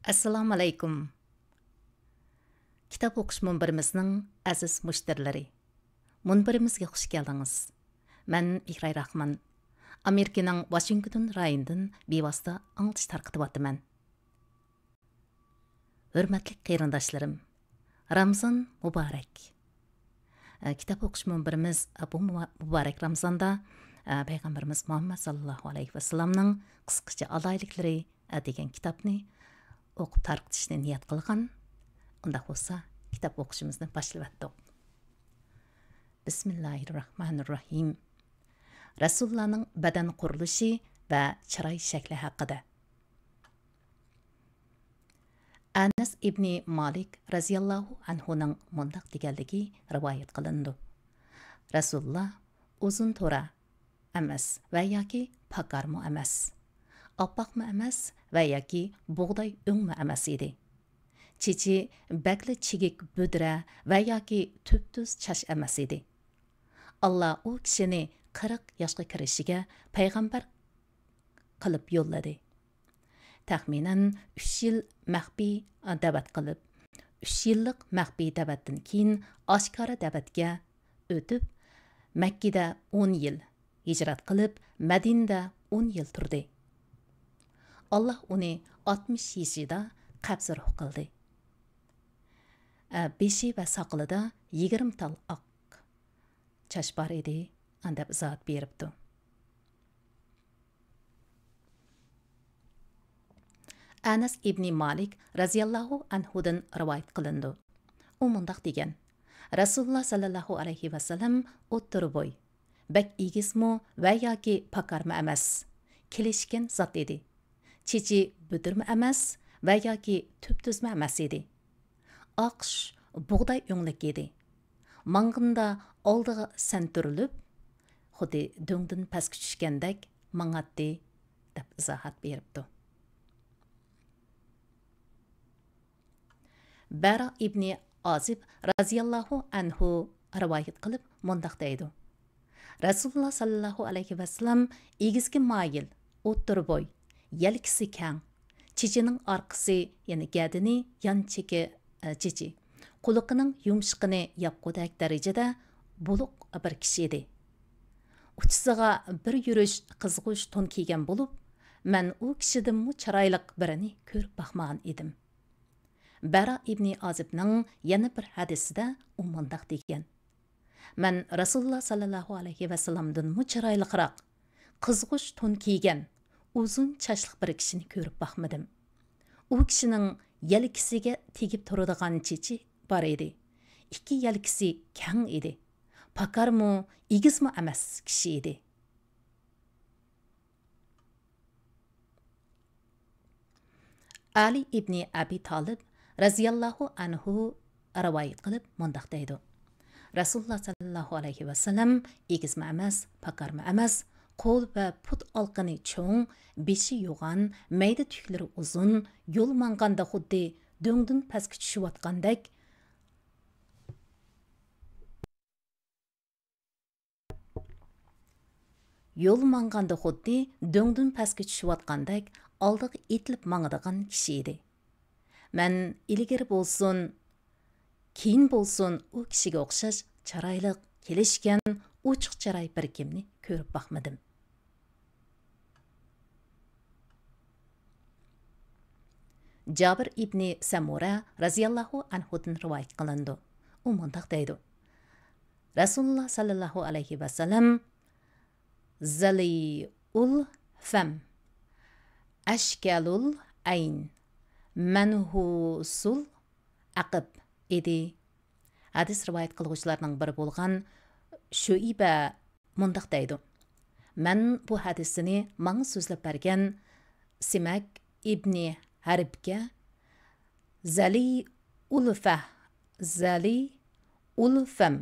Assalomu alaykum. Kitob o'qish munbirimizning aziz mushtirlari. Munbirimizga xush keldingiz. Men Ihray Rahman. Amerikaning Washington rayonidan bevosita anglitish tarqatyapman. Hurmatli qarindoshlarim, Ramazon muborak. Kitob o'qish munbirimiz bu muborak Ramazonda Payg'ambarimiz Muhammad sallallohu alayhi vasallamning qisqacha alayliklari degan kitobni o'qib tarqitishni niyat qilgan. Unda bo'lsa, kitob o'qishimizni boshladik. Bismillahirrohmanirrohim. Rasulullohning badan qurilishi va chiroy shakli haqida. Anas ibn Malik raziyallohu anhuning mundaq deganligi rivoyat qilindi. Rasululloh uzun to'ra emas va yoki pakarmu emas. Oppoqmi emas va yoki bug'doy o'ngmi emas edi. Chichi bakli chigik budra va yoki tuptuz chash emas edi. Allah u kishini 40 yoshga kirishiga payg'ambar qilib yo'lladi. Taxminan 3 yil maxfiy da'vat qilib, 3 yillik maxfiy da'vatdan keyin oshkora da'vatga o'tib, Makkada 10 yil hijrat qilib, Madinada 10 yil turdi. Allah uni 60 yaşida qabz ruh qildi. Beshi va soqilida 20 tal oq chash bor edi, deb izohat beribdi. Anas ibn Malik raziyallohu anhudan rivoyat qilindi. U mundaq degan: Rasululloh sallallohu alayhi vasallam o'ttir bo'y, bak egizmi va yoki pakarmi emas, kelishgan zot edi. Chichi budirmi emas va yoki tuptuzmi emas edi. Oqish bug'doy o'nglik edi. Mang'inda oldiga santurilib, xuddi do'ngdan pastga tushgandek mang'atdi, deb izohat beribdi. Bara ibn Azib raziyallohu anhu rivoyat qilib mundaq deydi. Rasululloh sallallohu alayhi vasallam egizga moyil, o'ttir bo'y, yelkisi kang, chichining orqasi, ya'ni gadini yon cheki chichi, quliqining yumshiqini yapqudak darajada buluq bir kishi edi. Uchisiga bir yurish qizg'ush to'n kiygan bo'lib, men u kishidan chiroyli birini ko'rib baxmagan edim. Bara ibn Azibning yana bir hadisida u mundaq degan: Men Rasululloh sallallohu alayhi vasallamdan chiroyliroq, qizg'ush to'n kiygan, uzun chashliq bir kishini ko'rib baxmadim. U kishining yelkisiga tegib turadigan chichi bor edi. Ikki yelkisi kang edi. Pakarmu, egizmi emas kishi edi. Ali ibn Abi Talib raziyallohu anhu rivoyat qilib mundaq deydi: Rasululloh sallallohu alayhi vasallam egizmi emas, pakarmi emas, qo'l va put olqini cho'ng, beshi yo'g'on, mayda tuklari uzun, yo'l manganda xuddi do'ngdan pastga tushayotgandek oldiga etilib mangadigan kishi edi. Men ilgari bo'lsin, keyin bo'lsin u kishiga o'xshash chiroyli, kelishgan, ochiq chiroy bir kimni ko'rib baxmadim. Jabir ibn Samura raziyallohu anhudan rivoyat qilindi. U mundaq deydi: Rasululloh sallallohu alayhi vasallam zaliul fam, ashkalul ayn, manhusul aqib edi. Hadis rivoyat qiluvchilarning biri bo'lgan Shuiba mundaq deydi: Men bu hadisini menga so'zlab bergan Simak ibn Harbga zali ulfam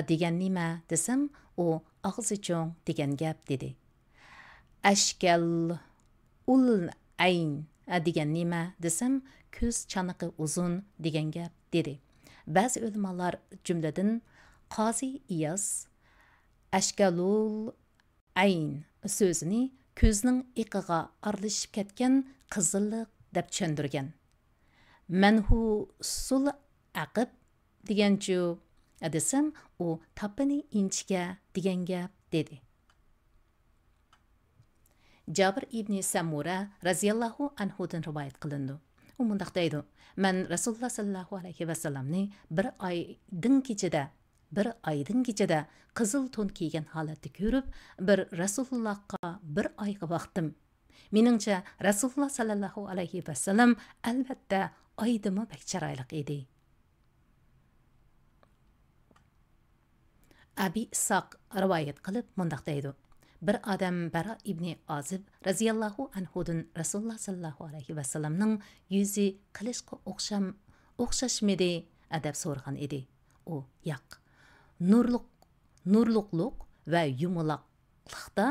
degan nima desam, u og'zi cho'ng degan gap dedi. Ashkal ul ayn degan nima desam, ko'z chaniqi uzun degan gap dedi. Ba'zi ulamolar, jumladan Qozi Iyos, ashkalul ayn so'zini ko'zning iqiga aralashib ketgan qizillik deb tushundirgan. manhusul aqib deganchu desam, u tapini inchga degan gap dedi. Jabir ibn Samura raziyallohu anhudan rivoyat qilindi. U mundaq deydi: "Men Rasululloh sallallohu alayhi va sallamni bir oydan kechada qizil to'n kiygan holatda ko'rib, bir Rasulullohga bir oyga vaqtim. Meningcha Rasululloh sallallohu alayhi va sallam albatta oydimi bak chiroyli edi." Abi Isoq rivoyat qilib mundaq deydi: Bir odam Bara ibn Azib raziyallohu anhudan Rasululloh sallallohu alayhi va sallamning yuzi qilishga o'xshashmidi deb so'ragan edi. U yo'q. Nurliqlik va yumaloqlikda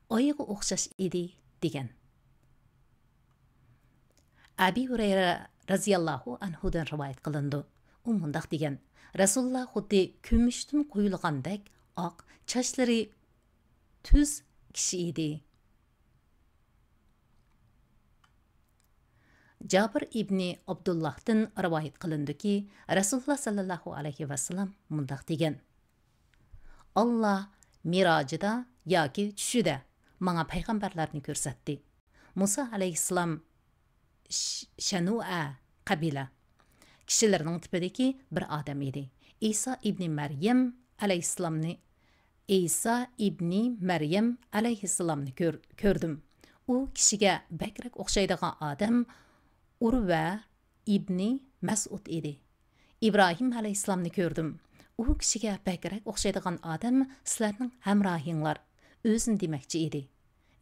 oyga o'xshash edi degan. Abi Hurayra raziyallohu anhudan rivoyat qilindi. U mundaq degan: Rasululloh xuddi kumushdan quyilgandek oq, chochlari tuz kishi edi. Jabir ibn Abdullahdan rivoyat qilindiki, Rasululloh sallallohu alayhi va sallam mundaq degan: Allah mirojida yoki tushida menga payg'ambarlarni ko'rsatdi. Musa alayhissalom Shanua qabila kishilarning tipidagi bir odam edi. Isa ibn Maryam alayhissalomni ko'rdim. U kishiga bakrak o'xshaydigan odam Urva ibn Mas'ud edi. İbrahim alayhissalomni ko'rdim. U kishiga bakrak o'xshaydigan odam sizlarning hamrohinglar, o'zin demoqchi edi.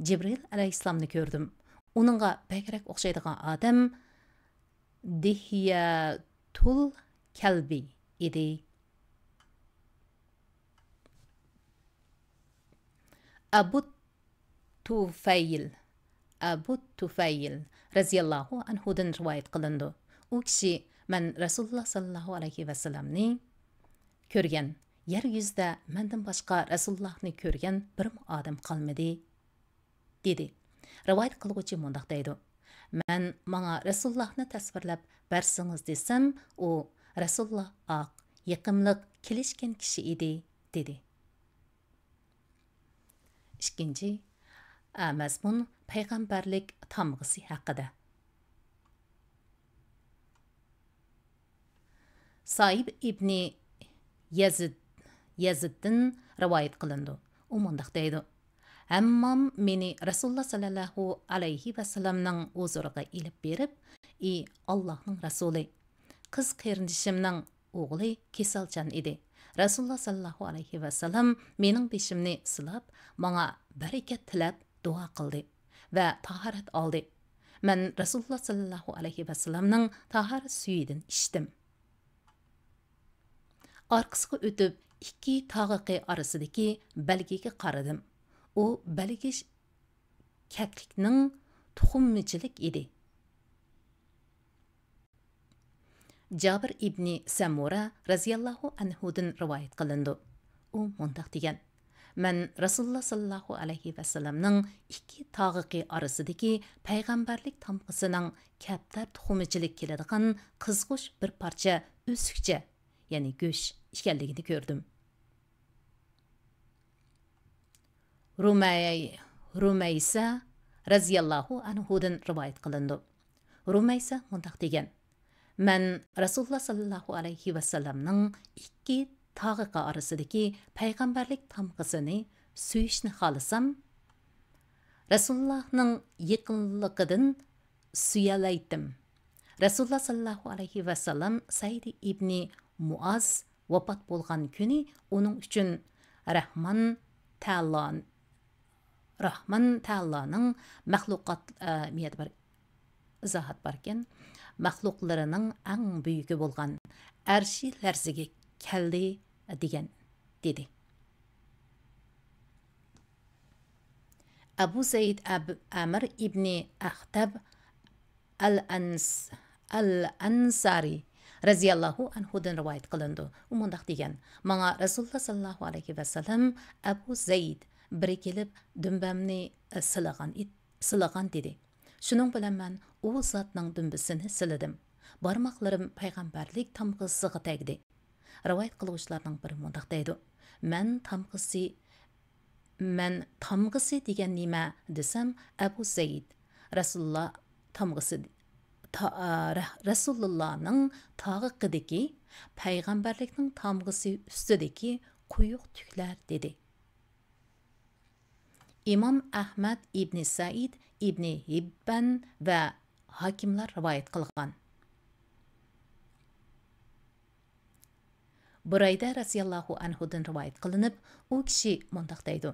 Jibril alayhissalomni ko'rdim. Uningga bakrak o'xshaydigan odam Dihiyatul Kalbi edi. Abu Tufayl raziyallohu anhudan rivoyat qilindi. U kishi: "Men Rasululloh sallallohu alayhi va sallamni ko'rgan. Yer yuzida mendan boshqa Rasulullohni ko'rgan bir odam qolmadi" dedi. Rivoyat qiluvchi mundaq deydi: "Men menga Rasulullohni tasvirlab bersangiz desam, u Rasululloh oq, yiqimliq kelishgan kishi edi" dedi. Ikkinchi mazmun payg'ambarlik tamg'isi haqida. Saib ibn Yaziddan rivoyat qilindi. U mundaq deydi: "Hammam meni Rasululloh sallallohu alayhi va sallamning huzuriga ilib berib, "Ey Allohning rasuli, qiz qarindishimning o'g'li kasalchan edi. Rasululloh sallallohu alayhi va sallam mening beshimni silab, menga barakat tilab duo qildi va tahorat oldi. Men Rasululloh sallallohu alayhi va sallamning tahorat suyidan ichdim. Arkasiga o'tib, ikki tog'iqi orasidagi balgiga qaradim. U balgi kaklikning tuxumchilik edi." Jabir ibn Samura raziyallohu anhudan rivoyat qilindi. U mundaq degan: "Men Rasululloh sallallohu alayhi va sallamning ikki tog'iqi orasidagi payg'ambarlik tamg'isining kaptar tuxumchilik keladigan qizg'ush bir parcha o'sikcha, ya'ni go'sh ekanligini ko'rdim." Rumaysa raziyallohu anhudan rivoyat qilindi. Rumaysa mundaq degan: "Men Rasululloh sallallohu alayhi va sallamning ikki tog'iqa orasidagi payg'ambarlik tamg'isini suyishni xohlasam, Rasulullohning yaqinligidan suyalaydim. Rasululloh sallallohu alayhi va sallam Said ibn Muaz vafot bo'lgan kuni uning uchun Rahman Ta'aloning maxluqlarining eng buyugi bo'lgan arshi larziga keldi degan dedi. Abu Zayd Amr ibn Ahtab al-Ansari raziyallohu anhudan rivoyat qilindi. U mundaq degan: "Menga Rasululloh sallallohu alayhi va sallam Abu Zayd biri kelib dumbamni silagan dedi. Shuning bilan men u zotning dumbisini siladim. barmoqlarim payg'ambarlik tamg'isiga tegdi. Rivoyat qiluvchilarning biri mundaq deydi: "Men tamg'isi degan nima desam, Abu Said Rasululloh tamg'isi Rasulullohning tog'iqidagi payg'ambarlikning tamg'isi ustidagi quyuq tuklar" dedi. İmam Ahmad ibn Said ibn Hibban va hakimlar rivoyat qilgan. Burayda radhiyallohu anhudan rivoyat qilinib, u kishi mundaq deydi: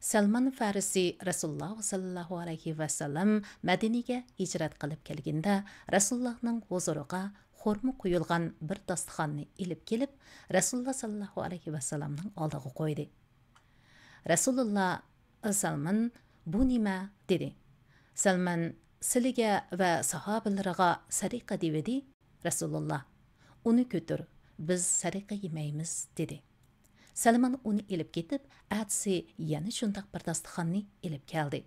Salman Farisi Rasululloh sallallohu alayhi va sallam Madinaga hijrat qilib kelganda, Rasulullohning huzuriga xurmo qo'yilgan bir dasturxonni ilib kelib, Rasululloh sallallohu alayhi va sallamning oldiga qo'ydi. Rasululloh Salman bu nima dedi. Salman sizga va sahobalariga sadiqa devdi. Rasululloh uni ko'tir, biz sadiqa yemaymiz dedi. Salman uni ilib ketib, atsi yana shundaq bir dasturxonni ilib keldi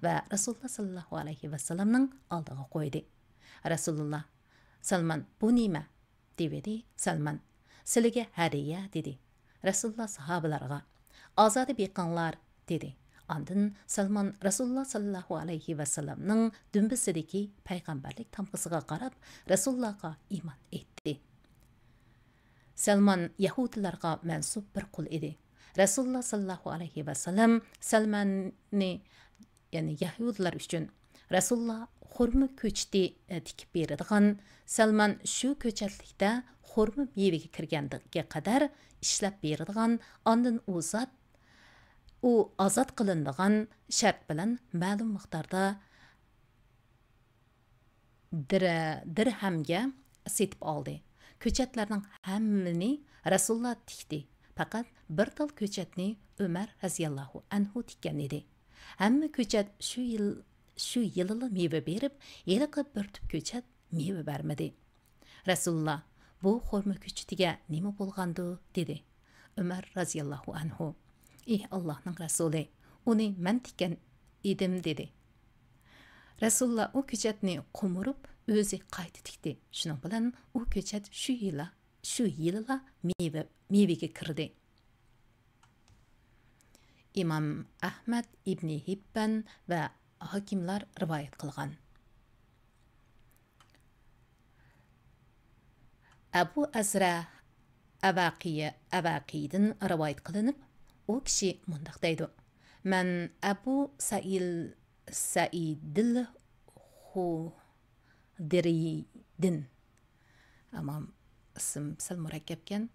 va Rasululloh sallallohu alayhi va sallamning oldiga qo'ydi. Rasululloh Salman bu nima devdi. Salman sizga hadiya dedi. Rasululloh sahobalariga ozodi beqinglar dedi. Andın Salman Rasululloh sallallohu alayhi va sallamning dumbisidagi payg'ambarlik tamg'isiga qarab Rasulullohga iymon etdi. Salman Yahudilarga mansub bir qul edi. Rasululloh sallallohu alayhi va sallam Salmanni, ya'ni Yahudilar uchun Rasululloh xurmo ko'chati tikib beradigan, Salman shu ko'chatlikda xurmo mevaga kirgandiga qadar ishlab beradigan, ondan u azod qilinadigan shart bilan ma'lum miqdorda dirhamga setib oldi. Ko'chatlarning hammini Rasululloh tikdi. Faqat bir tal ko'chatni Umar radhiyallohu anhu tikkan edi. Hamma ko'chat shu yilila meva berib, yiliqib bir tub ko'chat meva bermadi. Rasululloh bu xurmo ko'chatiga nima bo'lgandi dedi. Umar radhiyallohu anhu: "Ey Allohning rasuli, uni men tikkan edim" dedi. Rasululloh u ko'chatni qumurib o'zi qayta tikdi. Shuning bilan u ko'chat shu yilila mevaga kirdi. İmam Ahmad ibn Hibban va hakimlar rivoyat qilgan. Abu Azra Avaqiydan rivoyat qilinib, u kishi mundaq deydi: "Men Abu Saidil Hudriydin." Ama ism sal murakkabkan.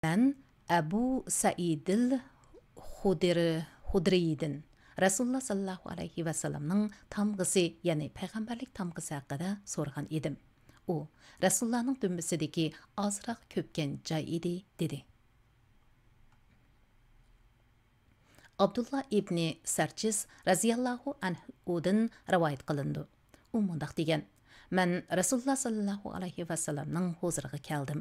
Men Abu Saidil Hudriydin Rasululloh sallallohu alayhi va sallamning tamg'isi, ya'ni payg'ambarlik tamg'isi haqida so'ragan edim. U Rasulullohning dumbisidagi ozroq ko'pgan joy edi dedi. Abdullah ibn Sarjis radhiyallohu anhudan rivoyat qilindi. U mundaq degan: "Men Rasululloh sallallohu alayhi va sallamning huzuriga keldim.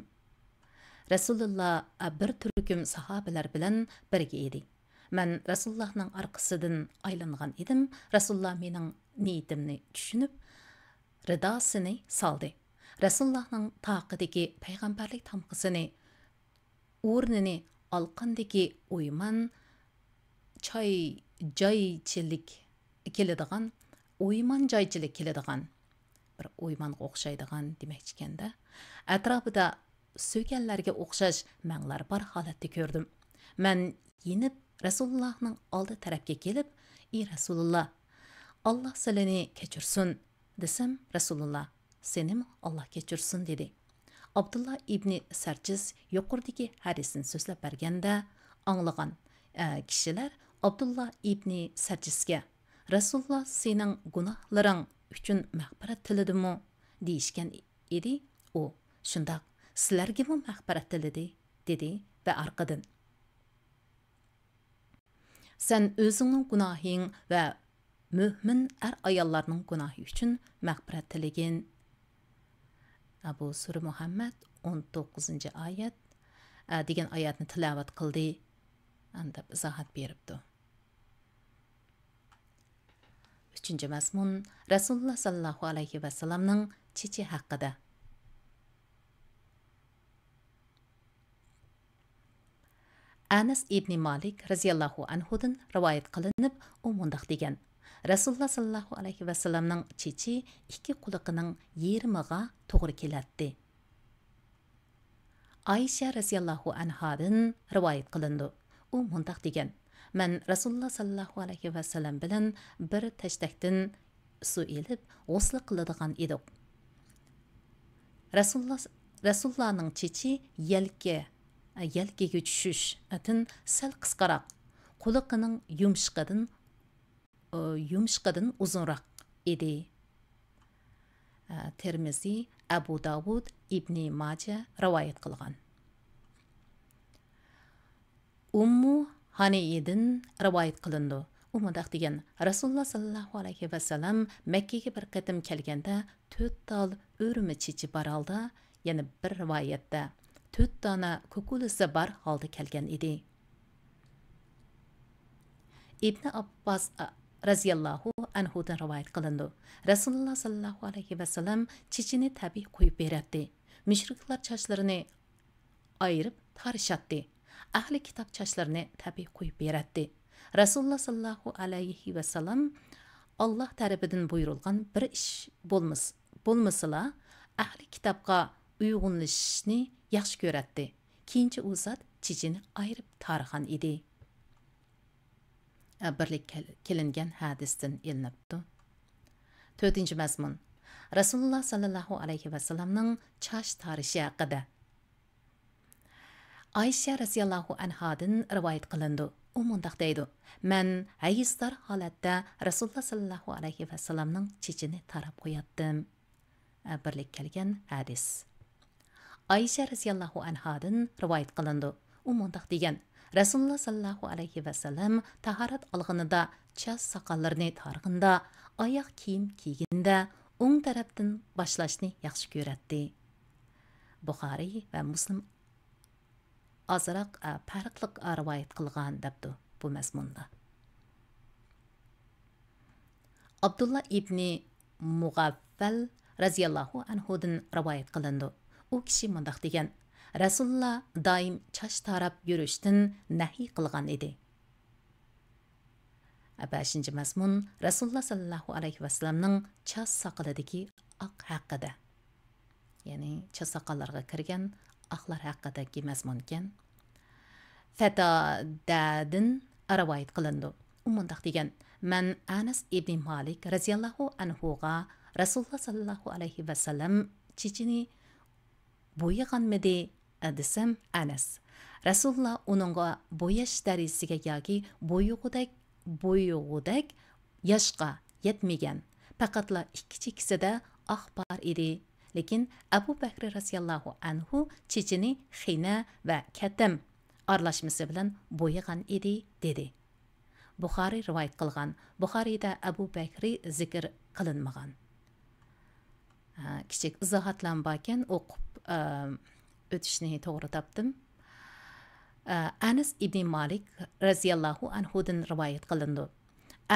Rasululloh bir turkum sahobalar bilan birga edi. Men Rasulullohning orqasidan aylangan edim. Rasululloh mening niyatimni tushunib, ridosini soldi. Rasulullohning taqidagi payg'ambarlik tamg'isini o'rnini olqandagi o'yman joychilik keladigan, bir o'ymanga o'xshaydigan demoqchi ekanda, atrofida so'kanlarga o'xshash manglar bor holatda ko'rdim. Men yenib Rasulullohning oldi tarafga kelib, "Ey Rasululloh, Alloh sizlarni kechirsin" desam, Rasululloh "Senim Alloh kechirsin" dedi. Abdullah ibn Sarjis yuqoridagi hadisni so'zlab berganda anglagan kishilar Abdullah ibn Sarjisga "Rasululloh sening gunohlaring uchun mag'firat tiladimi?" deyishgan edi. U "Shundaq, sizlarga ham mag'firat tiladi" dedi va orqadan "Sen o'zingning gunohing va mo'min ayollarning gunohi uchun mag'firat tilagin." Abu Sura Muhammad 19-oyat degan oyatni tilovat qildi. Anda izohat beribdi. 3-mazmun Rasululloh sallallohu alayhi va sallamning chechi haqida. Anas ibn Malik radhiyallohu anhudan rivoyat qilinib, u mundaq degan: Rasululloh sallallohu alayhi vasallamning chichi ikki quliqining yerimiga to'g'ri keladi. Aisha radhiyallohu anhadan rivoyat qilindi. U mundaq degan: Men Rasululloh sallallohu alayhi vasallam bilan bir tashdakdan su elib, g'usl qiladigan edik. Rasulullohning chichi yelkaga tushish atin sal qisqaroq, quliqining yumshqidan uzunroq edi. Termiziy, Abu Davud, Ibn Majah rivoyat qilgan. Ummu Haniydan rivoyat qilindi. U mundaq degan: Rasululloh sallallohu alayhi vasallam Makkaga bir qatim kelganda 4 tal o'rimi chichi bor holda, yana bir rivoyatda 4 dona ko'kulisi bor holda kelgan edi. Ibn Abbas raziyallohu anhudan rivoyat qilindi. Rasululloh sallallohu alayhi vasallam chichini tabiiy qo'yib beradi. Mushriklar chochlarini ayirib tarishatdi. Ahli kitob chochlarini tabiiy qo'yib beradi. Rasululloh sallallohu alayhi vasallam Alloh tarafidan buyurilgan bir ish bo'lmasala ahli kitobga uyg'unlashishni yaxshi ko'radi. Keyinchi u zot chichini ayirib tarigan edi. Birlik kelingan hadisdan ilinibdi. 4. mazmun. Rasululloh sallallohu alayhi vasallamning choch tarishi haqida. Aisha radhiyallohu anhadan rivoyat qilindi. U mundaq deydi: Men hayisdor holatda Rasululloh sallallohu alayhi vasallamning chichini tarab qo'yatdim. Birlik kelgan hadis. Aisha radhiyallohu anhadan rivoyat qilindi. U mundaq degan: Rasululloh sallallohu alayhi vasallam tahorat olganida choch soqollarini targ'inda, oyoq kiyim kiyganda o'ng tarafdan boshlashni yaxshi ko'radi. Buxoriy va Muslim azroq farqli rivoyat qilgan debdi bu mazmunda. Abdullah ibn Mug'affal radhiyallohu anhudan rivoyat qilindi. U kishi mundaq degan: Rasululloh doim choch tarab yurishdan nahiy qilgan edi. 5. mazmun. Rasululloh sallallohu alayhi vasallamning choch soqolidagi oq haqida. Ya'ni choch soqollarga kirgan oqlar haqidagi mazmun ekan. Fatadadin rivoyat qilindi. U mundaq degan: Men Anas ibn Malik radhiyallohu anhuga Rasululloh sallallohu alayhi vasallam chichini bo'yaganmidi desam, Anas Rasululloh uningga bo'yash darajasiga yoki bo'yug'udak yoshga yetmagan. Faqatla ikki chekisida oq bor edi. Lekin Abu Bakr radhiyallohu anhu chichini xina va katam aralashmasi bilan bo'yagan edi dedi. Buxoriy rivoyat qilgan. Buxoriyda Abu Bakri zikr qilinmagan. Kichik izohatlar borkan, o'qib o'tishni to'g'ri topdim. Anas ibn Malik radhiyallohu anhudan rivoyat qilindi.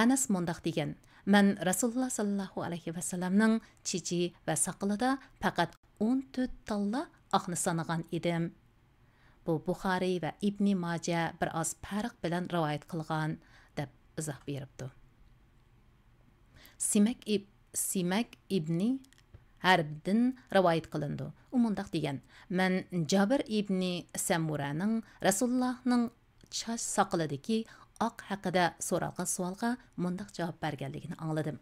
Anas mundaq degan: Men Rasululloh sallallohu alayhi vasallamning chichi va soqolida faqat 14 talla oqni sanagan edim. Bu Buxoriy va Ibn Majah bir oz farq bilan rivoyat qilgan deb izoh beribdi. Simak ibn Harbdan rivoyat qilindi. U mundaq degan: Men Jabir ibn Samuraning Rasulullohning choch soqolidagi oq haqida so'ralgan savolga mundaq javob berganligini angladim.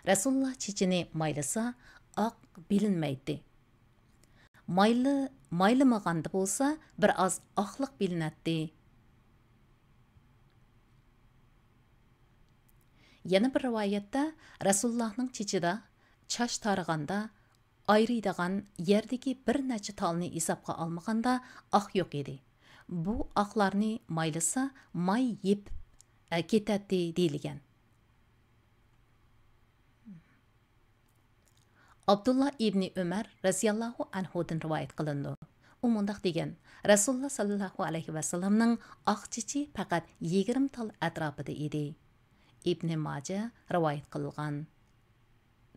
Rasululloh chichini maylasa oq bilinmaydi. Maylimaganda bo'lsa bir oz oqliq bilinadi. Yana bir rivoyatda Rasulullohning chichida choch tariganda ayriydigan yerdagi bir necha talni hisobga olmaganda oq yo'q edi. Bu oqlarni maylasa may yeb ketadi deyilgan. Abdullah ibn Umar radhiyallohu anhudan rivoyat qilindi. U mundaq degan: Rasululloh sallallohu alayhi vasallamning oq chichi faqat 20 tal atrofida edi. Ibn Majah rivoyat qilgan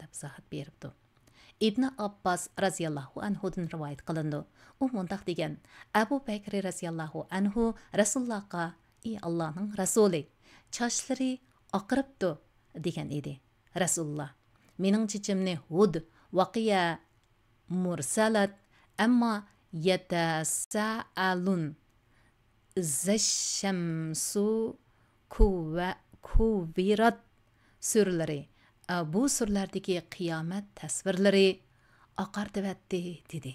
deb izohat beribdi. İbn Abbas raziyallahu anhudan rivoyat qilindi. U mundaq degan: Abu Bakr raziyallahu anhu Rasulullohga: "Ey Allohning rasuli, chochlari oqiribdi" degan edi. Rasululloh: "Mening chechimni Hud, Vaqiya, Mursalat, amma yatasaalun, Zashamsu, Kuvirat suralari, bu surlardagi qiyomat tasvirlari oqartibatdi" dedi.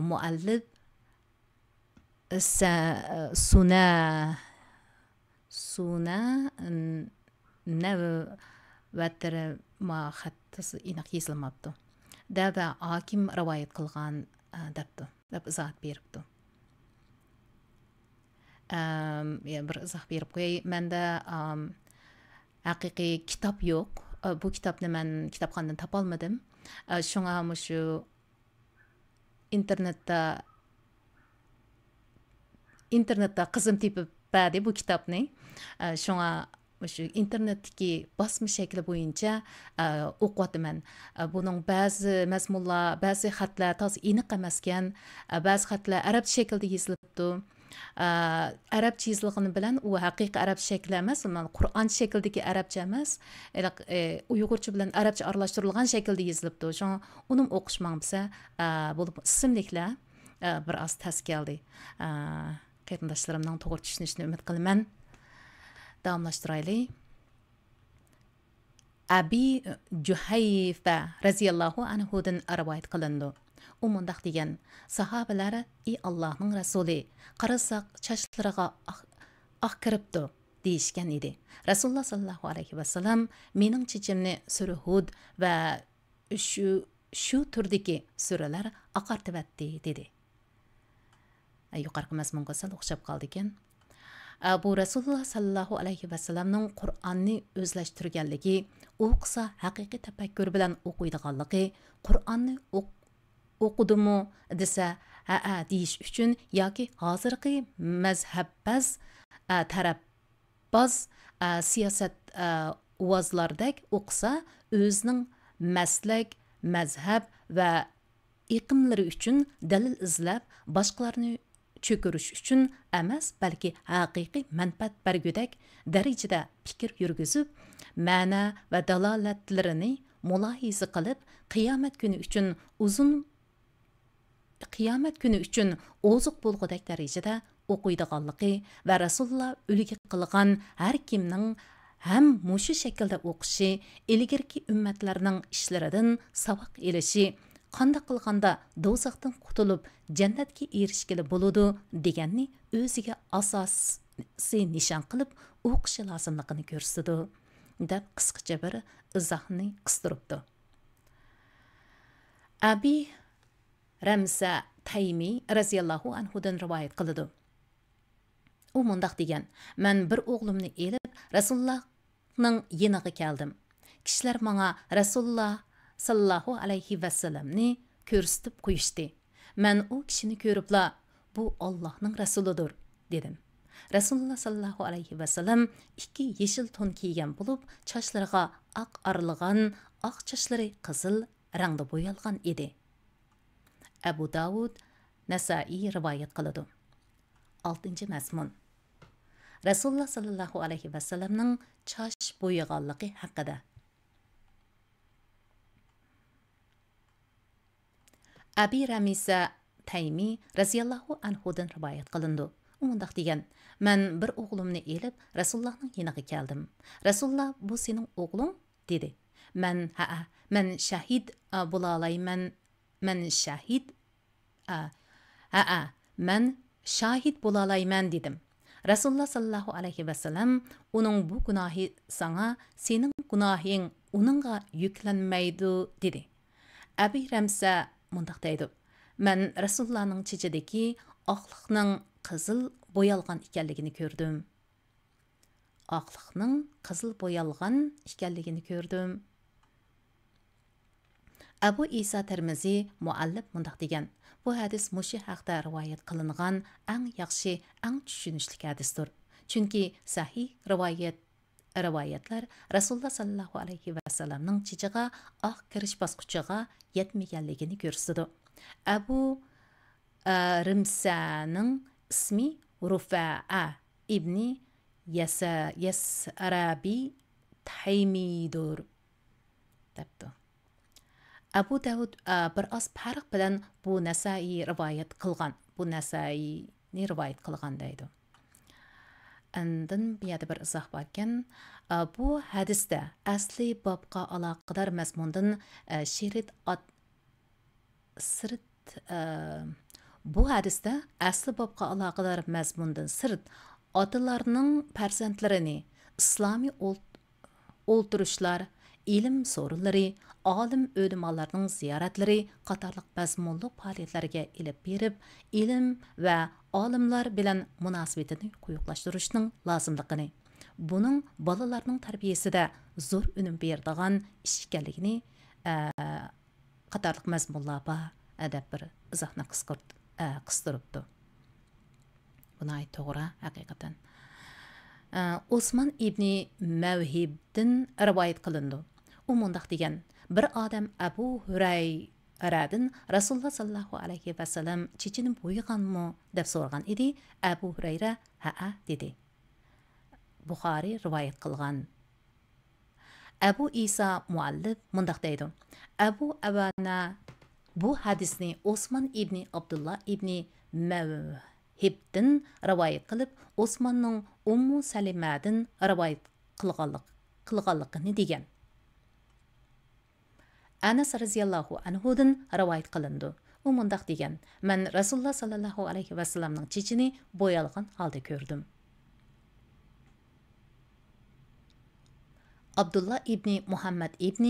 Muallif suna navvattir ma xattisi aniq yozilmabdi. Dada Hakim rivoyat qilgan debdi, deb izoh beribdi. Bir izoh berib qo'yay. Menda haqiqiy kitob yo'q. Bu kitobni men kitobxonadan topolmadim. Shunga shu internetda qizim tepib berdi bu kitobni. Shunga shu internetdagi bosma shakli bo'yicha o'qiyapman. Buning ba'zi mazmunlar, ba'zi xatlar to'g'ri aniq emas ekan, ba'zi xatlar arab shaklida yozilibdi. Arabcha yozilgani bilan u haqiqiy arab shakli emas, Qur'on shaklidagi arabcha emas, uyg'urcha bilan arabcha aralashtirilgan shaklda yozilibdi. Shunga uni o'qish mangsa bo'lib ismliklar bir oz tas keldi. Qarindoshlarimning to'g'ri tushunishini umid qilaman. Davomlashtiraylik. Abi Juhayfa raziyallohu anhudan rivoyat qilindi. U mundaq degan: sahobalar: "Ey Allohning rasuli, qarasak chochlariga oq kiribdi" deyishgan edi. Rasululloh sallallohu alayhi vasallam mening chechimni sura Hud va shu turdagi suralar oqartibatdi dedi. Yuqorqi mazmunga sal o'xshab qoldi ekan. Bu Rasululloh sallallohu alayhi vasallamning Qur'onni o'zlashtirganligi, o'qisa haqiqiy tafakkur bilan o'qiydiganligi, Qur'onni o'qidimi desa ha deyish uchun yoki hozirgi mazhabbaz tarafbaz siyosat uvozlardek o'qisa o'zining maslak, mazhab va iqimlari uchun dalil izlab boshqalarni cho'kirish uchun emas, balki haqiqiy manfaat bergudak darajada fikr yurgizib, ma'na va dalolatlarini mulohiza qilib, qiyomat kuni uchun oziq bo'lgudak darajada o'qiydiganligi va Rasululloh ulgi qilgan har kimning ham mushu shaklda o'qishi, ilgirki ummatlarning ishlaridan savoq elishi, qanday qilganda do'zaxdan qutulib jannatga erishgili bo'ladi deganni o'ziga asosiy nishon qilib o'qishi lozimligini ko'rsatdi deb qisqacha bir izohni qistiribdi. Abi Ramsa Taymi raziyallohu anhudan rivoyat qiladi. U mundaq degan: "Men bir o'g'limni elib Rasulullohning yeniga keldim. Kishilar menga Rasululloh sallallohu alayhi vasallamni ko'rsatib qo'yishdi. Men u kishini ko'ribla, bu Allohning rasulidir dedim. Rasululloh sallallohu alayhi vasallam ikki yeshil to'n kiygan bo'lib, chochlariga oq aralgan, oq chochlari qizil rangda bo'yalgan edi." Abu Davud, Nasai rivoyat qiladi. 6-mazmun. Rasululloh sallallohu alayhi vasallamning choch bo'yag'anligi haqida. Abi Ramisa Taymi raziyallohu anhudan rivoyat qilindi. U mundaq degan: "Men bir o'g'limni elib Rasulullohning yeniga keldim. Rasululloh: bu sening o'g'ling?" dedi. Men shahid bo'la olayman. Men shahid bo'la olayman dedim. Rasululloh sallallohu alayhi vasallam uning bu gunohi sana, sening gunohing uningga yuklanmaydi dedi. Abi Ramsa mundaq deydi: "Men Rasulullohning chechidagi oqliqning qizil bo'yalgan ekanligini ko'rdim." Oqliqning qizil bo'yalgan ekanligini ko'rdim. Abu Isa Tirmizi muallif mundaq degan: "Bu hadis mushu haqda rivoyat qilingan eng yaxshi, eng tushunishli hadisdir. Chunki sahih rivoyat rivoyatlar Rasululloh sallallohu alayhi vasallamning chichiga oq kirish bosqichiga yetmaganligini ko'rsatdi. Abu Rimsaning ismi Rufa'a ibni Yasarabi Taymidur debdi. Abu Davud bir oz farq bilan bu Nasai rivoyat qilgan. Bu Nasaini rivoyat qilgan deydi. Andın bu yerda bir izoh bor ekan. Bu hadisda asli bobga aloqador mazmundan shirit sirt bu hadisda asli bobga aloqador mazmundan sirt otalarning farzandlarini islomiy o'ltirishlar, ilm so'rinlari, olim o'limalarning ziyoratlari qatorliq mazmunli faoliyatlarga ilib berib, ilm va olimlar bilan munosabatini quyuqlashtirishning lozimligini, buning bolalarning tarbiyasida zo'r unum beradigan ish ekanligini qatorliq mazmunlar bor deb bir izohni qistiribdi. Buni to'g'ri haqiqatan. Osman ibn Mavhibdan rivoyat qilindi. U mundaq degan: bir odam Abu Hurayradan Rasululloh sallallohu alayhi vasallam chechinib bo'yganmi deb so'ragan edi. Abu Hurayra ha dedi. Buxoriy rivoyat qilgan. Abu Isa muallif mundaq deydi: Abu Avana bu hadisni Osman ibn Abdullah ibn Mavhibdan rivoyat qilib, Osmanning Ummu Salimadan rivoyat qilganligini degan. Anas radhiyallohu anhudan rivoyat qilindi. U mundaq degan: men Rasululloh sallallohu alayhi vasallamning chechini bo'yalgan holda ko'rdim. Abdullah ibn Muhammad ibn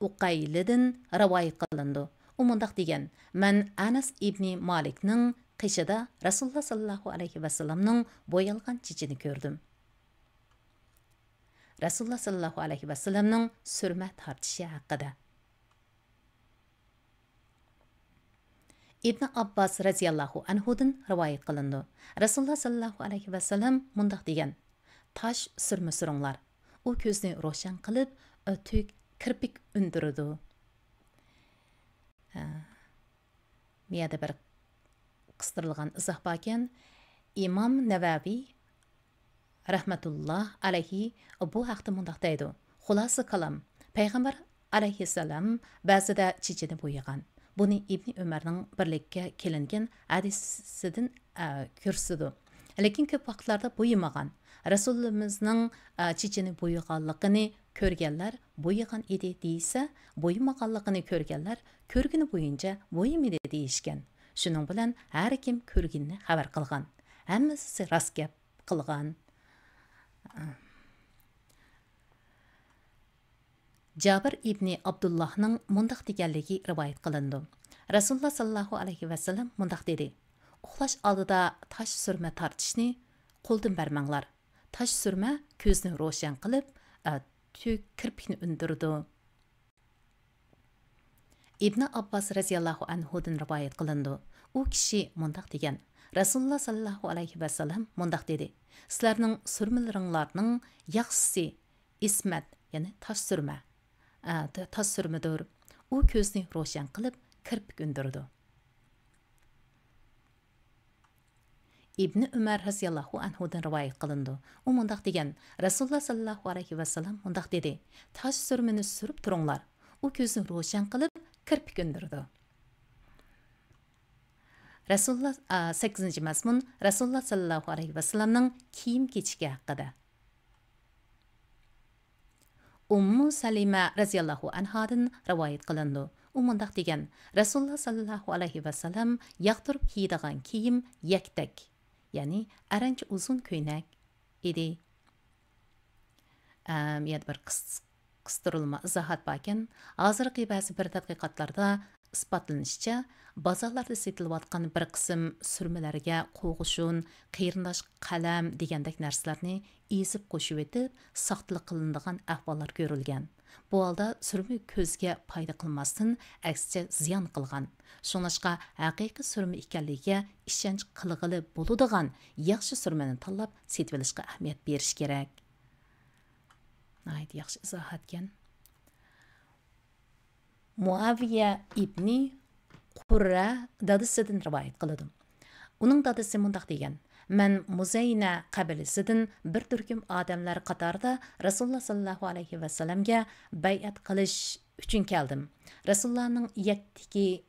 Uqaylidan rivoyat qilindi. U mundaq degan: men Anas ibn Malikning qishida Rasululloh sallallohu alayhi vasallamning bo'yalgan chechini ko'rdim. Rasululloh sallallohu alayhi vasallamning surma tortishi haqida. Ibn Abbas radhiyallohu anhudan rivoyat qilindi. Rasululloh sallallohu alayhi vasallam mundaq degan: tosh surma suringlar. U ko'zni ro'shan qilib, o'tuk kirpik undiradi. Miyada bir qistirilgan izoh bor ekan. Imom Navaviy rahmatulloh alayhi bu haqda mundaq deydi: xulosa kalam, payg'ambar alayhissalom ba'zida chechini bo'yagan. Buni Ibn Umarning birlikka kelingan hadisidan ko'rsatdi. Lekin ko'p vaqtlarda bo'yamagan. Rasulullohimizning chechini bo'yaganligini ko'rganlar bo'yagan edi deysa, bo'yamaganligini ko'rganlar ko'rgini bo'yincha bo'yamadi deyishgan. Shuning bilan har kim ko'rginni xabar qilgan. Hammasi rost gap qilgan. Jabir ibn Abdullohning mundaq deganligi rivoyat qilindi. Rasululloh sallallohu alayhi vasallam mundaq dedi: uxlash oldida tosh surma tortishni qo'ldan bermanglar. Tosh surma ko'zni ro'shan qilib, tük kirpikni undirdi. Ibn Abbas radhiyallohu anhudan rivoyat qilindi. U kishi mundaq degan: Rasululloh sallallohu alayhi vasallam mundaq dedi: sizlarning surmalaringlarning yaxshisi ismat, ya'ni tosh surma. Tosh surmadir. U ko'zni ro'shan qilib, kirpik undirdi. Ibn Umar radhiyallohu anhudan rivoyat qilindi. U mundaq degan: Rasululloh sallallohu alayhi vasallam mundaq dedi: tosh surmani surib turinglar. U ko'zni ro'shan qilib, kirpik undirdi. Rasululloh 8-mazmun Rasululloh sallallohu alayhi vasallamning kiyim-kechigi haqida. Ummu Salima radhiyallohu anhadan rivoyat qilindi. U mundaq degan: Rasululloh sallallohu alayhi vasallam yoqtirib kiydigan kiyim yaktak, ya'ni arancha uzun ko'ynak edi. Yana bir qistirulma izohat bor ekan. Hozirgi ba'zi bir tadqiqotlarda isbotlanishicha, bozorlarda sotilayotgan bir qism surmalarga qo'g'ishun, qiyrindosh qalam degandek narsalarni ezib qo'shib etib, soxtalik qilinadigan ahvollar ko'rilgan. Bu holda surma ko'zga foyda qilmasdan, aksicha ziyon qilgan. Shuningdek, haqiqiy surma ekanligiga ishonch qilg'ili bo'ladigan yaxshi surmani tanlab sotib olishga ahamiyat berish kerak. Nəhayət yaxşı izahat ekan. Muaviya ibni Qurra dadısıdan rivayet qiladi. Uning dadisi mundaq degan: "Men Muzayna qabilasidan bir turkum odamlar qatorida Rasululloh sallallohu alayhi va sallamga bay'at qilish uchun keldim. Rasulullohning yaktiki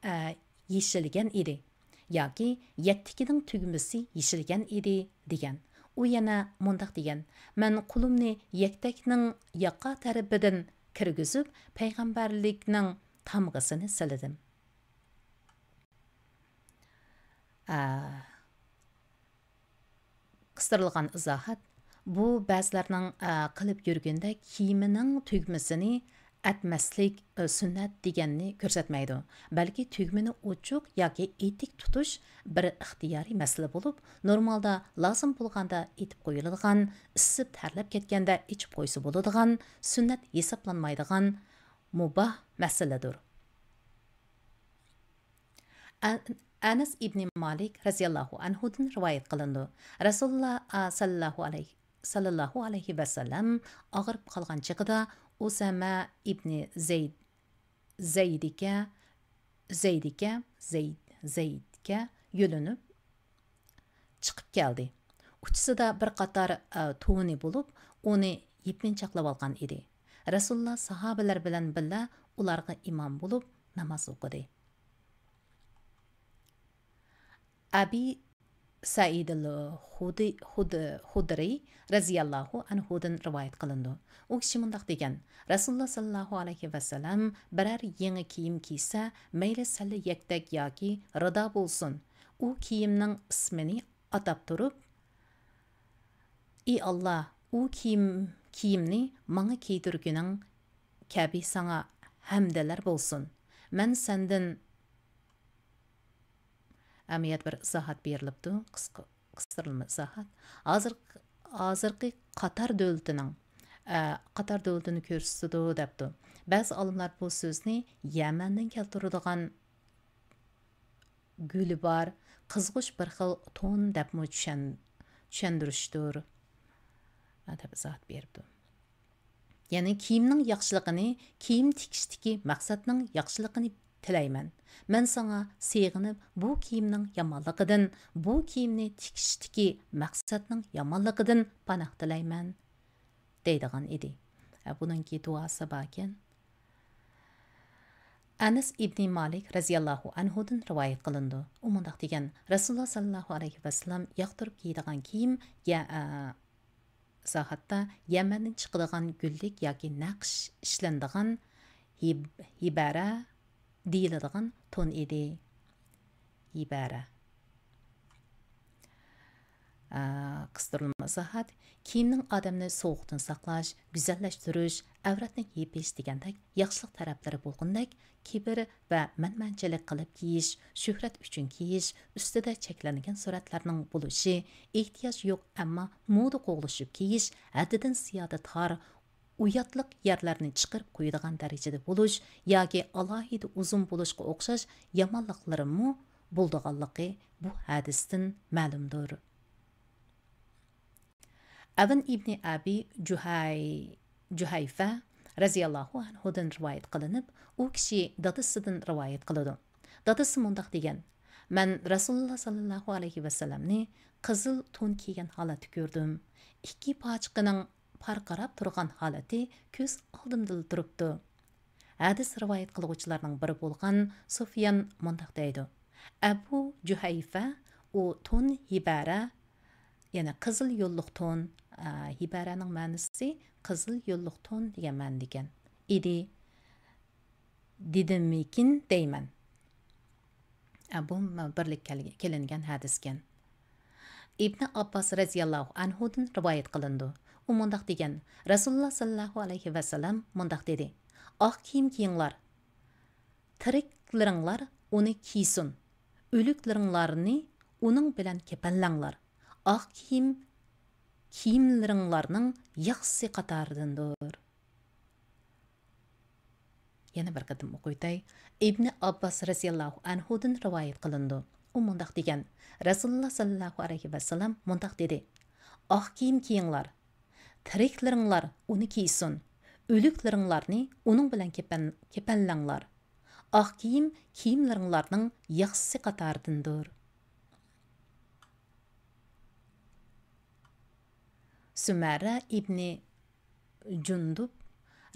yeshilgan edi yoki yaktikining tugmasi yeshilgan edi" degan. U yana mundaq degan: "Men qulimni yaktakning yoqa tarafidan kirgizib, payg'ambarlikning tamg'isini silidim." Qısdırılğan izahat bu bəzilərinin qılıb yürgəndə kiyiminin tügməsini ətməslik sünnət deganini ko'rsatmaydi. Balki tügməni uchuq yoki etik tutuş bir ixtiyari masala bo'lib, normalda lozim bo'lganda etib qo'yiladigan, isib tarlab ketganda ichib qo'ysa bo'ladigan, sunnat hisoblanmaydigan mubah masaladir. Anas ibn Malik raziyallohu anhudan rivoyat qilindi. Rasululloh sallallohu alayhi va sallam og'rib qolgan chaqida Usama ibn Zaydga yo'linib chiqib keldi. Uchisida bir qator to'ni bo'lib, uni yepinchaqlab olgan edi. Rasululloh sahobalar bilan birga ularga imom bo'lib namoz o'qidi. Abi Said al-Hudri raziyallohu anhudan rivoyat qilindi. U kishi mundaq degan: Rasululloh sallallohu alayhi va sallam biror yangi kiyim kiysa, mayli salla yaktak yoki rido bo'lsin, u kiyimning ismini atab turib, "Ey Alloh, u kiyimni menga kiydirgining kabi sana hamdalar bo'lsin. Men sendan" Әмият bir izahat berilibdi, qısdırılma izahat. Hozirgi Qatar dövlətini ko'rsatdi debdi. Ba'zi olimlar bu so'zni Yamandan keltiradigan guli bor, qizg'ish bir xil to'n deb tushundirishdir. Deb izohat beribdi. Ya'ni kiyimning yaxshiligini, kiyim tikishdagi maqsadning yaxshiligini tilayman. Men sana sığınıp bu kiyimning yomonligidan, bu kiyimni tikishdagi maqsadning yomonligidan panoh tilayman deydigan edi. Buningki duosi bor ekan. Anas ibn Malik raziyallohu anhudan rivoyat qilindi. U mundaq degan: Rasululloh sallallohu alayhi va sallam yoqtirib kiydigan kiyim sahatda Yamandan chiqadigan gullik yoki naqsh ishlanadigan hibara deyiladigan to'n edi. Hibara. Qısdırılma izahat: kiyimning odamni sovuqdan saqlash, go'zallashtirish, avratni yepish degandek yaxshilik taraflari bo'lgandek, kibr va manmanchilik qilib kiyish, shuhrat uchun kiyish, ustida cheklangan suratlarning bo'lishi, ehtiyoj yo'q ammo moda qo'g'lishib kiyish, haddidan ziyoda tor, uyatliq yerlarni chiqarib qo'yadigan darajada bo'lish yoki alohida uzun bo'lishga o'xshash yomonliklarimi bo'ldiganligi bu hadisdan ma'lumdir. Avn ibn Abi Juhayfa raziyallohu anhudan rivoyat qilinib, u kishi dadasidan rivoyat qiladi. Dadasi mundaq degan: "Men Rasululloh sallallohu alayhi va sallamni qizil to'n kiygan holatda ko'rdim. Ikki pochqining parqarab turgan holati ko'z oldimda turibdi." Hadis rivoyat qiluvchilarning biri bo'lgan Sufyan mundaq deydi: Abu Juhayfa u to'n hibara, ya'ni qizil yo'lliq to'n, hibaraning ma'nosi qizil yo'lliq to'n degan ma'no ekan. Idi dedimikin deyman. Bu birlik kelingan hadis ekan. Ibn Abbas raziyallohu anhudan rivoyat qilindi. U mundaq degan: Rasululloh sallallohu alayhi va sallam mundaq dedi: "Oq kiyim kiyinglar. Tiriklaringlar uni kiysin. O'liklaringlarni uning bilan kepanlanglar. Oq kiyimlaringlarning yaxshisi qatoridandir." Yana bir qatim o'qiytay. Ibn Abbas raziyallohu anhudan rivoyat qilindi. U mundaq degan: Rasululloh sallallohu alayhi va sallam mundaq dedi: "Oq kiyim kiyinglar. Tiriklaringlar uni kiysin. Ölüklaringlarni uning bilan kepanlanglar. Aq kiyim kiyimlaringlarning yaxshisi qatoridandir. Sümara ibn Jundub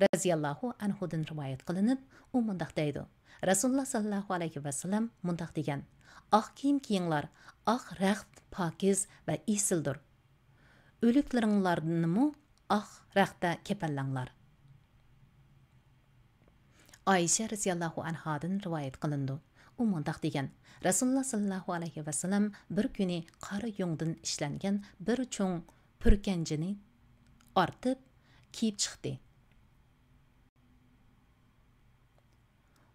raziyallohu anhudan rivoyat qilinib, u mundaq deydi. Rasululloh sallallohu alayhi vasallam mundaq degan: "Aq kiyim kiyinglar, aq raxt pokiz va esildir. O'liklaringlarnimi aq raxtda kepanlanglar." Ayşe raziyallohu anhadan rivoyat qilindi. U mundaq degan: Rasululloh sallallohu alayhi vasallam bir kuni qora yungdan ishlangan bir cho'ng purkanjini ortib kiyib chiqdi.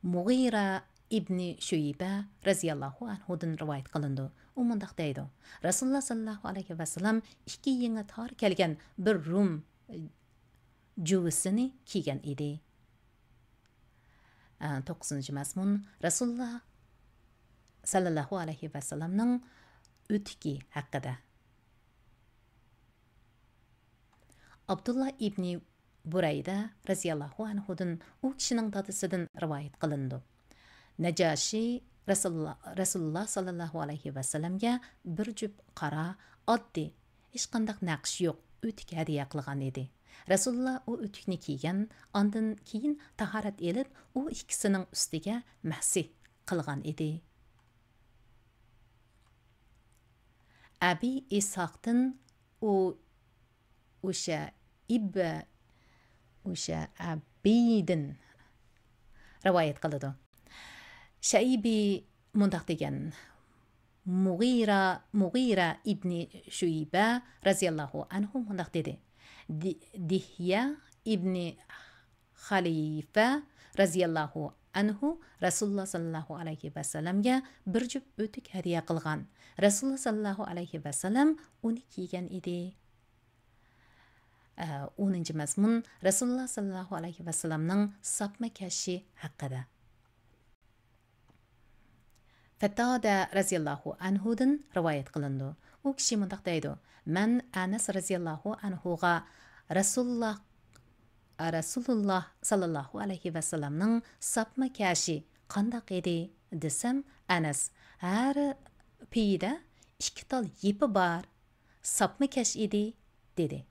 Mughira ibn Shuyba raziyallohu anhudan rivoyat qilindi. U mundaq deydi: Rasululloh sallallohu alayhi vasallam ikki yengi tor kelgan bir rum juvisini kiygan edi. 9-mazmun Rasululloh sallallohu alayhi vasallamning o'tiki haqida. Abdullah ibn Burayda raziyallohu anhudan u kishining dadasidan rivoyat qilindi. Najashi Rasululloh sallallohu alayhi vasallamga bir jup qora, oddiy, hech qanday naqsh yo'q o'tik hadiya qilgan edi. Rasululloh u o'tikni kiygan, ondan keyin tahorat elib, u ikkisining ustiga mahsih qilgan edi. Abi Ishoqdan o'sha abidin rivoyat qiladi. Shaybi mundaq degan: Mughira ibn Shuyba raziyallohu anhu mundaq dedi. Dihya ibn Khalifa raziyallohu anhu Rasululloh sallallohu alayhi vasallamga bir jup o'tik hadiya qilgan. Rasululloh sallallohu alayhi vasallam uni kiygan edi. 10-mazmun Rasululloh sallallohu alayhi vasallamning sapma kashi haqida. Fatada raziyallohu anhudan rivoyat qilindi. U kishi mundaq deydi: "Men Anas raziyallohu anhuga Rasululloh sallallohu alayhi vasallamning sapma kashi qandaq edi desam, Anas har piyida 2 tal yepi bor sapma kash edi" dedi.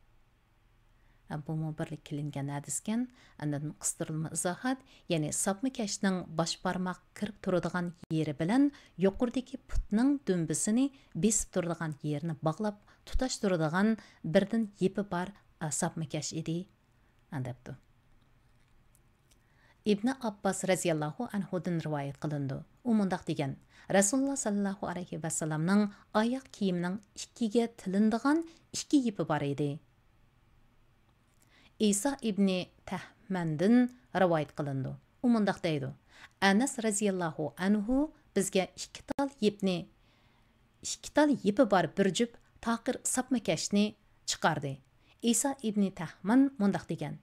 Bu birlik qilingan hadiskan, andan qistirma izohat, ya'ni sapma kashning bosh barmoq kirib turadigan yeri bilan yuqoridagi putning dumbisini besib turadigan yerini bog'lab tutash turadigan birdan yepi bor sapma kash edi, andabdi. Ibn Abbas raziyallohu anhudan rivoyat qilindi. U mundaq degan: Rasululloh sallallohu alayhi vasallamning oyoq kiyimining ikkiga tilindigan 2 yepi bor edi. İsa ibn Tahmandan rivoyat qilindi. U mundaq deydi: Anas raziyallohu anhu bizga 2 tal yepi bor bir jup taqir sapma kashni chiqardi. İsa ibn Tahman mundaq degan: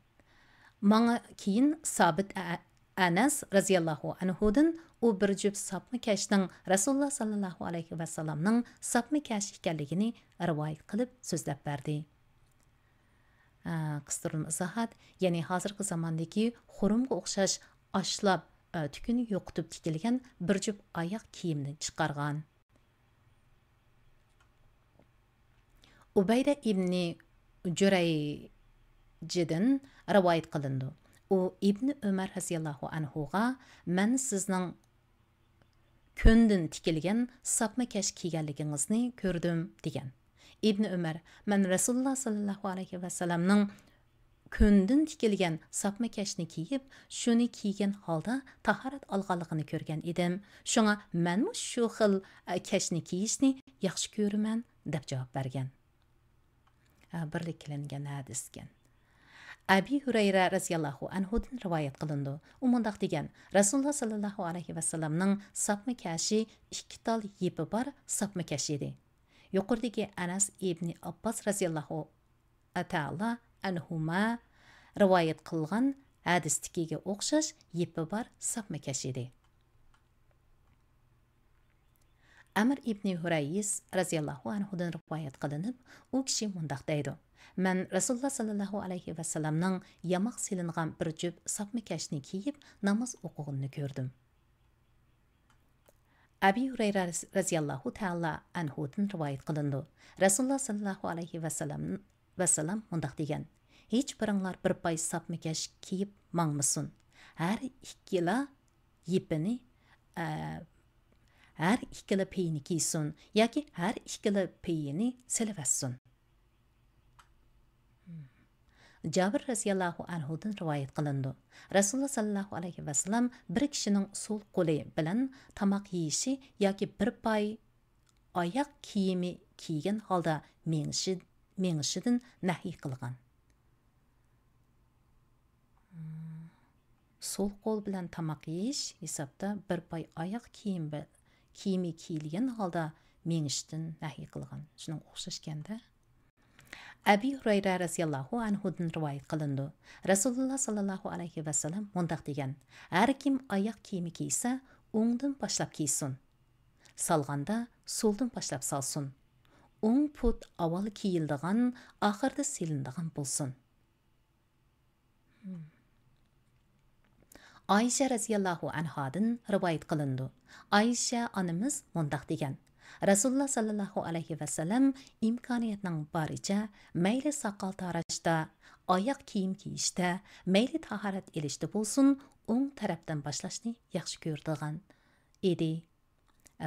Manga keyin Sabit Anas raziyallohu anhudan u bir jup sapma kashning Rasululloh sallallohu alayhi vasallamning sapma kash ekanligini rivoyat qilib so'zlab berdi. Qistirma izohat, ya'ni hozirgi zamondagi xurumga o'xshash ashlab tukuni yo'qitib tikilgan bir jup oyoq kiyimni chiqargan. Ubayda ibn Jurayjdan rivoyat qilindi. U Ibn Umar raziyallohu anhuga "Men sizning ko'ndan tikilgan sapma kash kiyganligingizni ko'rdim" degan. İbn Umar: "Men Rasululloh sallallohu alayhi vasallamning ko'ndan tikilgan sapma kashni kiyib, shuni kiygan holda tahorat olganligini ko'rgan edim. Shunga men shu xil kashni kiyishni yaxshi ko'raman" deb javob bergan. Birlik qilingan hadisgan. Abi Hurayra raziyallohu anhudan rivoyat qilindi. U mundaq degan: Rasululloh sallallohu alayhi vasallamning sapma kashi 2 tal yepi bor sapma kash edi. Yuqoridagi Anas ibn Abbas raziyallohu ta'ala anhuma rivoyat qilgan hadisdagiga o'xshash yepi bor sapma kash edi. Amr ibn Hurays raziyallohu anhudan rivoyat qilinib, u kishi mundaq deydi: Mən Rasulullah sallallahu alayhi və sallamның yamaq silinğan bir cüp sapmıkaşni kiyib namaz oqığını gördüm. Abi Hurayra raziyallahu ta'ala anhudan rivayet qılındı. Rasulullah sallallahu alayhi və sallam mundaq degan: "Heç biringlar bir pay sapmıkaş kiyib mangmıсын. Hər ikkila yipini hər ikkila peyni kiysin yoki hər ikkila peyini silivasın." Jabir raziyallahu anhudan rivayet qılındı. Rasulullah sallallahu alayhi ve sellem bir kişinin sol qolu bilan tamaq yeyishi yoki bir pay oyoq kiyimi kiygan holda mengishidan nahiy qilgan. Sol qol bilan tamaq yeyish hisobda bir pay oyoq kiyimi kiyilgan holda mengishdan nahiy qilgan. Shuning o'xshashganda Abi Hurayra raziyallahu anhudan rivayet qılındı. Rasulullah sallallahu alayhi ve sellem mundaq degan: "Har kim oyoq kiyimi kiysa, o'ngdan boshlab kiysin. Salganda so'ldan boshlab salsin. O'ng put avval kiyildigan, oxirda silindigan bo'lsin." Ayşe raziyallahu anhadan rivayet qılındı. Ayşe anamız mundaq degan: Rasulullah sallallahu alayhi ve sellem imkoniyatning boricha mayli soqol tarashda, oyoq kiyim kiyishda, mayli tahorat elishda bo'lsin, o'ng tarafdan boshlashni yaxshi ko'rdigan edi.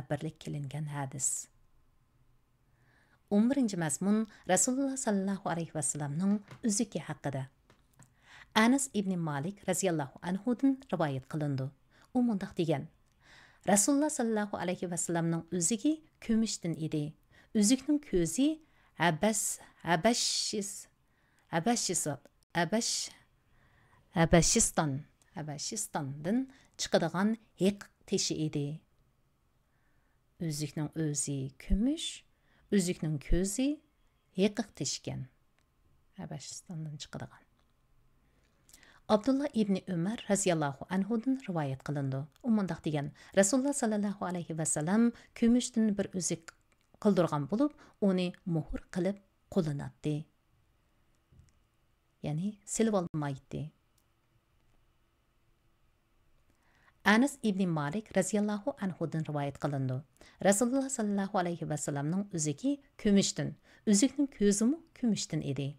Birlik qilingan hadis. 11. mazmun Rasulullah sallallahu alayhi ve sellemning uzuki haqida. Anas ibn Malik raziyallahu anhudan rivayet qilindi. U mundaq degan: Rasulullah sallallahu alayhi ve sellemning uzugi kumushdan edi. Uzukning ko'zi Habashistondan chiqadigan hiq teshi edi. Uzukning o'zi kumush, uzukning ko'zi hiqiq teshgan. Habashistondan chiqadigan. Abdullah ibn Umar raziyallahu anhudan rivayet qılındı. U mundaq degan: Rasulullah sallallahu alayhi ve sellem kumushdan bir uzuk qildirgan bo'lib, uni muhr qilib qo'llanatdi. Ya'ni silib olmaydi. Anas ibn Malik raziyallahu anhudan rivayet qılındı. Rasulullah sallallahu alayhi ve sellemning uzugi kumushdan, uzukning ko'zimi kumushdan edi.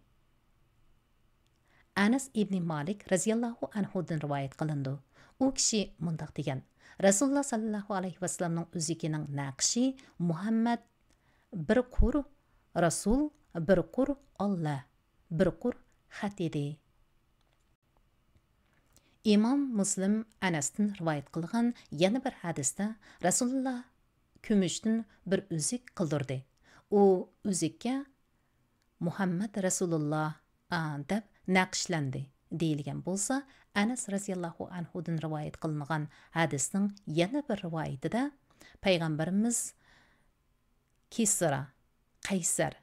Anas ibn Malik raziyallahu anhudan rivayet qılındı. U kishi mundaq degan: Rasulullah sallallahu alayhi ve sellemning uzugining naqshi Muhammad bir qur Rasul, bir qur Allah, bir qur xat edi. İmam Muslim Anasdan rivayet qilgan yana bir hadisda Rasulullah kumushdan bir uzuk qildirdi. U uzukka Muhammad Rasulullah deb naqshlandi deyilgan bo'lsa, Anas raziyallahu anhudan rivayet qilingan hadisning yana bir rivoyatida payg'ambarimiz Kisra, Qaysar,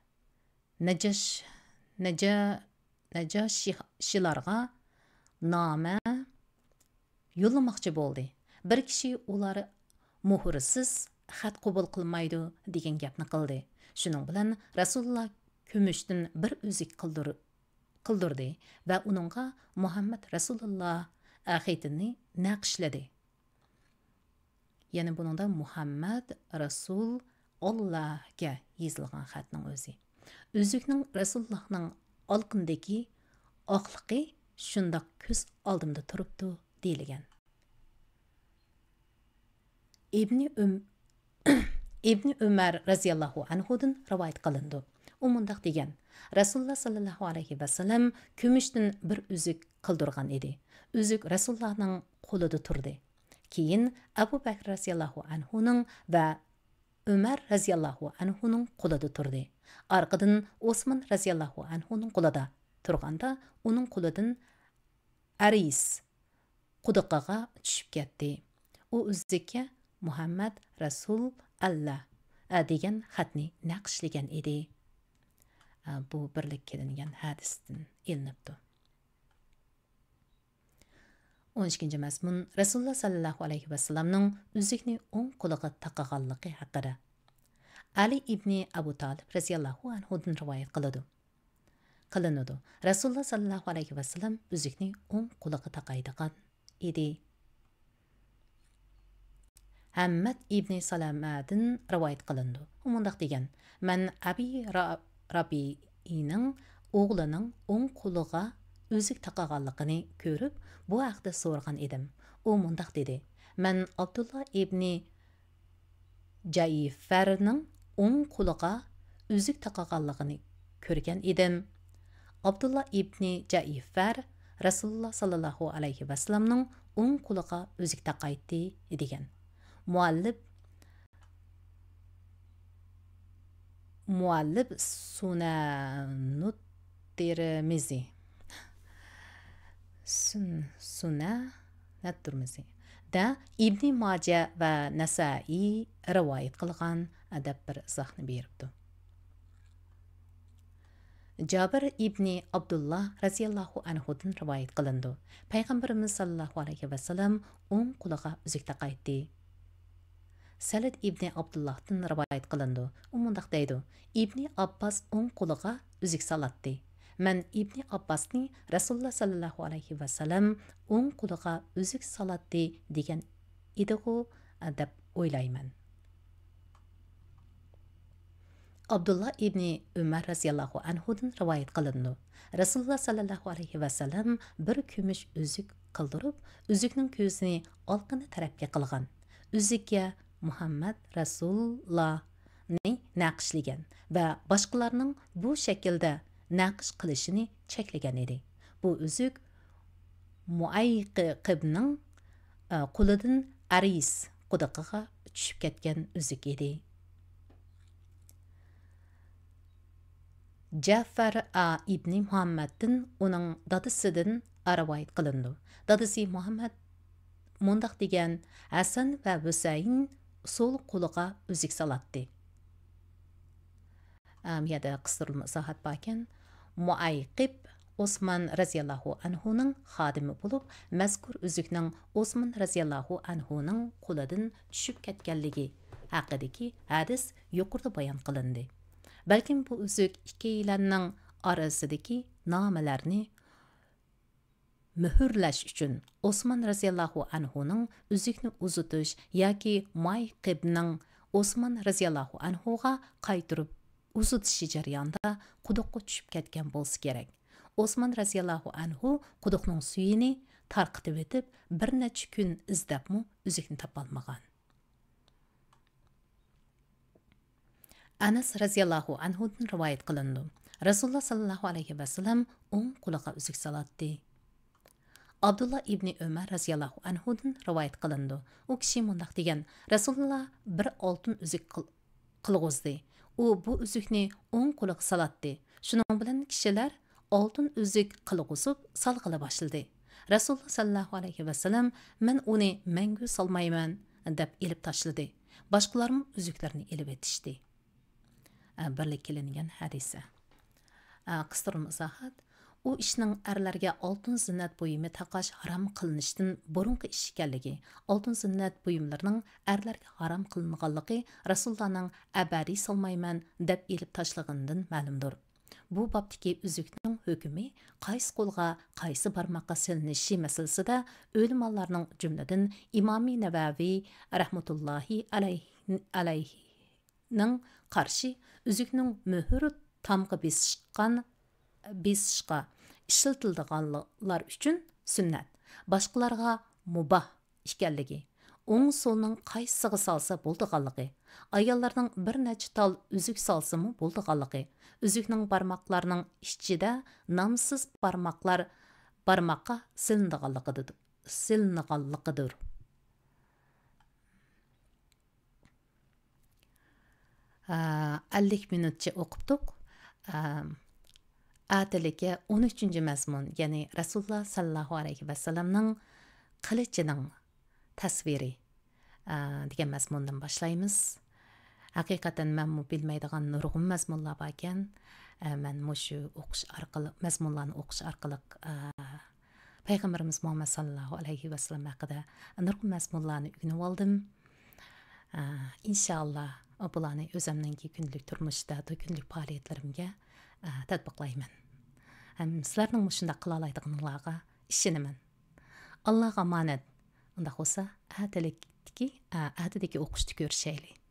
Najashiylarga noma yo'llamoqchi bo'ldi. Bir kishi ular muhrsiz xat qabul qilmaydi degan gapni qildi. Shuning bilan Rasulullah kumushdan bir uzuk qildirdi va uningga Muhammad Rasulullah xatini naqshladi. Ya'ni buningda Muhammad Rasul Allahga yozilgan xatning o'zi. Uzukning Rasulullahning olqindagi oqligi shundoq ko'z oldimda turibdi deyilgan. İbn Umar raziyallahu anhudan rivayet qilindi. U mundaq degan: Rasulullah sallallahu alayhi ve sellem kumushdan bir uzuk qildirgan edi. Uzuk Rasulullahning qo'lida turdi. Keyin Abu Bakr raziyallahu anhuning va Umar raziyallahu anhuning qo'lida turdi. Arqadan Osman raziyallahu anhuning qo'lida turganda, uning qo'lidan Aris quduqiga tushib ketdi. U uzukka Muhammad Rasul Allah degan xatni naqshlagan edi. Bu birlik qilingan hadisdan ilinibdi. 12. mazmun Rasulullah sallallahu alayhi ve sellemning uzukni o'ng qo'liga taqaganligi haqida. Ali ibn Abu Talib raziyallahu anhudan rivoyat qiladi. qılınıdı. Rasulullah sallallahu alayhi ve sellem üzükni o'ng quliga taqaydigan edi. Hammad ibn Salamadin rivoyat qilindi. U mundaq degan: "Men Abi Rabi'ning o'g'lining o'ng quliga o'zik taqaganligini ko'rib, bu haqda so'ragan edim. U mundaq dedi: "Men Abdullah ibn Jaifarning o'ng quliga o'zik taqaganligini ko'rgan edim." Abdullah ibn Jaifar Rasulullah sallallahu alayhi va sallamning o'ng quliga o'zik taqaydi degan. Muallib Sunanut Tirmizi Sunanat Tirmizi da İbn Maja va Nasai rivoyat qilgan adab bir izohni beribdi. Jabir ibn Abdullah raziyallohu anhudan rivoyat qilindi. Payg'ambarimiz sallallohu alayhi va sallam o'ng quliga uzuk taqaydi. Salid ibn Abdullahdan rivoyat qilindi. U mundaq deydi: "İbn Abbas o'ng quliga uzuk salatdi. Men İbn Abbasni Rasulullah sallallohu alayhi va sallam o'ng quliga uzuk salatdi degan edi-ku deb o'ylayman." Abdullah ibn Umar raziyallohu anhudan rivoyat qilindi. Rasulullah sallallohu alayhi va sallam bir kumush uzuk qildirib, uzukning ko'zini olqini tarafga qilgan. Uzukka Muhammad Rasulullohni naqshlagan va boshqalarning bu shaklda naqsh qilishini cheklagan edi. Bu uzuk Muayqibning qo'lidan Aris quduqiga tushib ketgan uzuk edi. Ja'far ibn Muhammaddan uning dadasidan rivoyat qilindi. Dadasi Muhammad mundaq degan: "Hasan va Husayn sol quliga uzuk salatdi." Yada qistirma izohat bakan. Muayqib Osman raziyallohu anhuning xodimi bo'lib, mazkur uzukning Osman raziyallohu anhuning qo'lidan tushib ketganligi haqidagi hadis yuqorida bayon qilindi. Balkim bu uzuk ikkilanning orasidagi nomalarni mühürlash uchun Osman raziyallohu anhuning uzukni uzutish yoki Muayqibning Osman raziyallohu anhuga qaytirib uzutishi jarayonida quduqqa tushib ketgan bo'lsa kerak. Osman raziyallohu anhu quduqning suyini tarqitib o'tib, bir necha kun izlabmi uzukni topolmagan. Anas raziyallohu anhudan rivoyat qilindi. Rasululloh sallallohu alayhi va sallam o'ng quliga uzuk salatdi. Abdullah ibn Umar raziyallohu anhudan rivoyat qilindi. U kishi mundaq degan: "Rasululloh bir oltin uzuk qilg'izdi. U bu uzukni o'ng quliga salatdi. Shuning bilan kishilar oltin uzuk qilg'izib salg'ila boshladi. Rasululloh sallallohu alayhi va sallam men uni mangu salmayman deb ilib tashladi. Boshqalarmi uzuklarni ilib etishdi." Birlik kelingan hadisi. Qistirma izohat. U ishning erlarga oltin zinnat buyumi taqash harom qilinishdan burunqi ish ekanligi, oltin zinnat buyumlarining erlarga harom qilinganligi Rasulullohning abadiy solmayman deb ilib tashlaganidan ma'lumdir. Bu bobdagi uzukning hukmi qaysi qo'lga, qaysi barmoqqa silinishi masalasida o'limalarning jumladan Imom Navaviy rahmatullohi alayhining qarshi uzukning muhri tamg'i besishqa ishlatiladiganlar uchun sunnat, boshqalarga mubah ekanligi, o'ng so'lning qaysiga solsa bo'ldiganligi, ayollarning bir necha tal uzuk solsimi bo'ldiganligi, uzukning barmoqlarining ichida nomsiz barmoqqa silinadiganligidir. Ellik minutcha o'qibdik. Atiliga 13. mazmun, ya'ni Rasululloh sallallohu alayhi va sallamning qilichining tasviri degan mazmundan boshlaymiz. Haqiqatan men bilmaydigan nurg'un mazmunlar bor ekan. Men mushu mazmunlarni o'qish orqali payg'ambarimiz Muhammad sallallohu alayhi va sallam haqida nurg'un mazmunlarni o'rganib oldim. Inshaalloh bularni o'zimning kunlik turmushda, kunlik faoliyatlarimga tatbiqlayman. Hem sizlarning shunday qila oladiganlarga ishonaman. Allohga omonat. Unda bo'lsa, atadagi o'qishni ko'rishaylik.